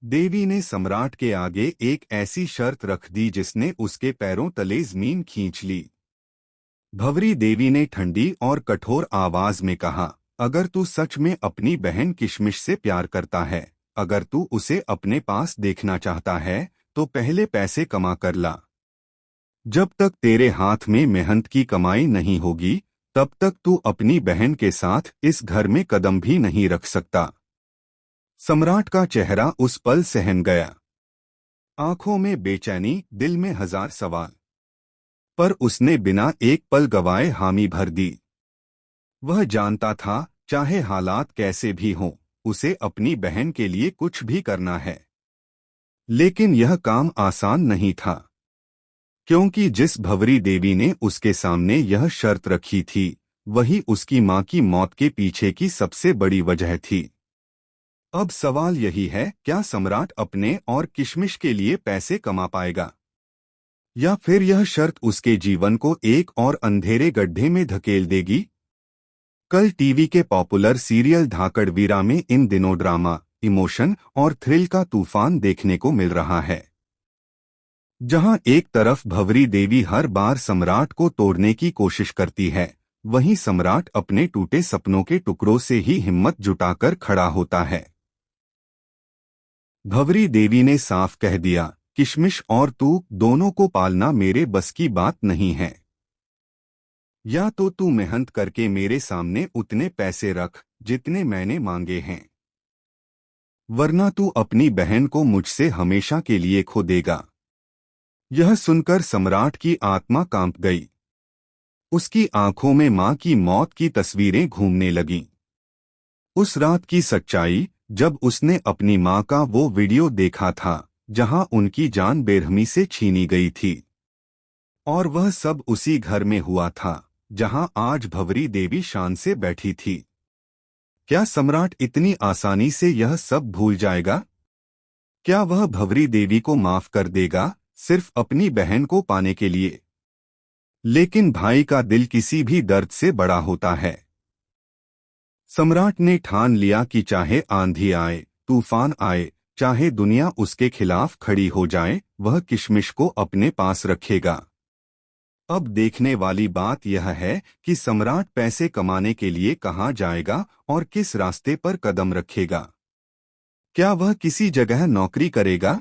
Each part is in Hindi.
देवी ने सम्राट के आगे एक ऐसी शर्त रख दी जिसने उसके पैरों तले जमीन खींच ली। भंवरी देवी ने ठंडी और कठोर आवाज में कहा, अगर तू सच में अपनी बहन किशमिश से प्यार करता है, अगर तू उसे अपने पास देखना चाहता है, तो पहले पैसे कमा कर ला। जब तक तेरे हाथ में मेहनत की कमाई नहीं होगी, तब तक तू अपनी बहन के साथ इस घर में कदम भी नहीं रख सकता। सम्राट का चेहरा उस पल सहम गया। आंखों में बेचैनी, दिल में हजार सवाल। पर उसने बिना एक पल गवाए हामी भर दी। वह जानता था, चाहे हालात कैसे भी हों, उसे अपनी बहन के लिए कुछ भी करना है। लेकिन यह काम आसान नहीं था, क्योंकि जिस भंवरी देवी ने उसके सामने यह शर्त रखी थी, वही उसकी मां की मौत के पीछे की सबसे बड़ी वजह थी। अब सवाल यही है, क्या सम्राट अपने और किशमिश के लिए पैसे कमा पाएगा, या फिर यह शर्त उसके जीवन को एक और अंधेरे गड्ढे में धकेल देगी? कल टीवी के पॉपुलर सीरियल धाकड़वीरा में इन दिनों ड्रामा, इमोशन और थ्रिल का तूफान देखने को मिल रहा है। जहां एक तरफ भंवरी देवी हर बार सम्राट को तोड़ने की कोशिश करती है, वहीं सम्राट अपने टूटे सपनों के टुकड़ों से ही हिम्मत जुटाकर खड़ा होता है। भंवरी देवी ने साफ कह दिया, किशमिश और तू दोनों को पालना मेरे बस की बात नहीं है। या तो तू मेहनत करके मेरे सामने उतने पैसे रख जितने मैंने मांगे हैं, वरना तू अपनी बहन को मुझसे हमेशा के लिए खो देगा। यह सुनकर सम्राट की आत्मा कांप गई। उसकी आंखों में मां की मौत की तस्वीरें घूमने लगीं। उस रात की सच्चाई, जब उसने अपनी मां का वो वीडियो देखा था जहां उनकी जान बेरहमी से छीनी गई थी, और वह सब उसी घर में हुआ था जहां आज भंवरी देवी शान से बैठी थी। क्या सम्राट इतनी आसानी से यह सब भूल जाएगा? क्या वह भंवरी देवी को माफ कर देगा, सिर्फ अपनी बहन को पाने के लिए? लेकिन भाई का दिल किसी भी दर्द से बड़ा होता है। सम्राट ने ठान लिया कि चाहे आंधी आए, तूफान आए, चाहे दुनिया उसके खिलाफ खड़ी हो जाए, वह किशमिश को अपने पास रखेगा। अब देखने वाली बात यह है कि सम्राट पैसे कमाने के लिए कहां जाएगा और किस रास्ते पर कदम रखेगा। क्या वह किसी जगह नौकरी करेगा?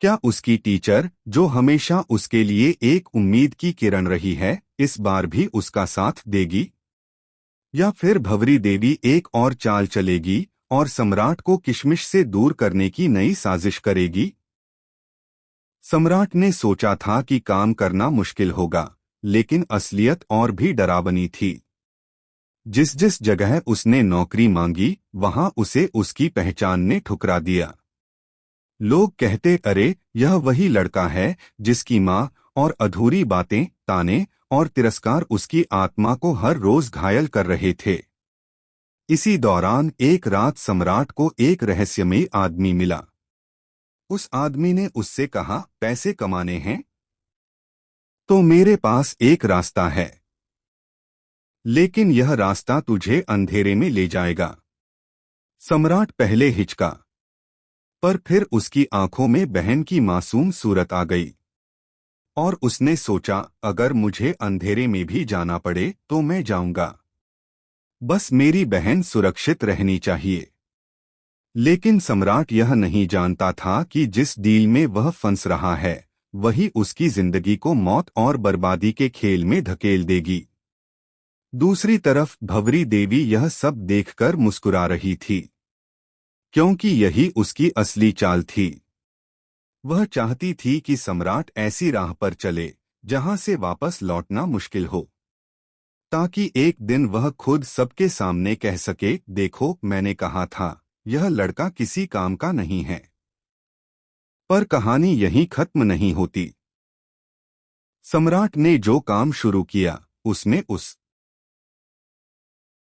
क्या उसकी टीचर, जो हमेशा उसके लिए एक उम्मीद की किरण रही है, इस बार भी उसका साथ देगी? या फिर भंवरी देवी एक और चाल चलेगी और सम्राट को किशमिश से दूर करने की नई साजिश करेगी? सम्राट ने सोचा था कि काम करना मुश्किल होगा, लेकिन असलियत और भी डरावनी थी। जिस जिस जगह उसने नौकरी मांगी, वहां उसे उसकी पहचान ने ठुकरा दिया। लोग कहते, अरे यह वही लड़का है जिसकी मां और अधूरी बातें, ताने और तिरस्कार उसकी आत्मा को हर रोज घायल कर रहे थे। इसी दौरान एक रात सम्राट को एक रहस्यमयी आदमी मिला। उस आदमी ने उससे कहा, पैसे कमाने हैं तो मेरे पास एक रास्ता है, लेकिन यह रास्ता तुझे अंधेरे में ले जाएगा। सम्राट पहले हिचका, पर फिर उसकी आंखों में बहन की मासूम सूरत आ गई, और उसने सोचा, अगर मुझे अंधेरे में भी जाना पड़े तो मैं जाऊंगा, बस मेरी बहन सुरक्षित रहनी चाहिए। लेकिन सम्राट यह नहीं जानता था कि जिस डील में वह फंस रहा है, वही उसकी जिंदगी को मौत और बर्बादी के खेल में धकेल देगी। दूसरी तरफ भंवरी देवी यह सब देखकर मुस्कुरा रही थी, क्योंकि यही उसकी असली चाल थी। वह चाहती थी कि सम्राट ऐसी राह पर चले जहां से वापस लौटना मुश्किल हो, ताकि एक दिन वह खुद सबके सामने कह सके, देखो मैंने कहा था, यह लड़का किसी काम का नहीं है। पर कहानी यहीं खत्म नहीं होती। सम्राट ने जो काम शुरू किया, उसमें उस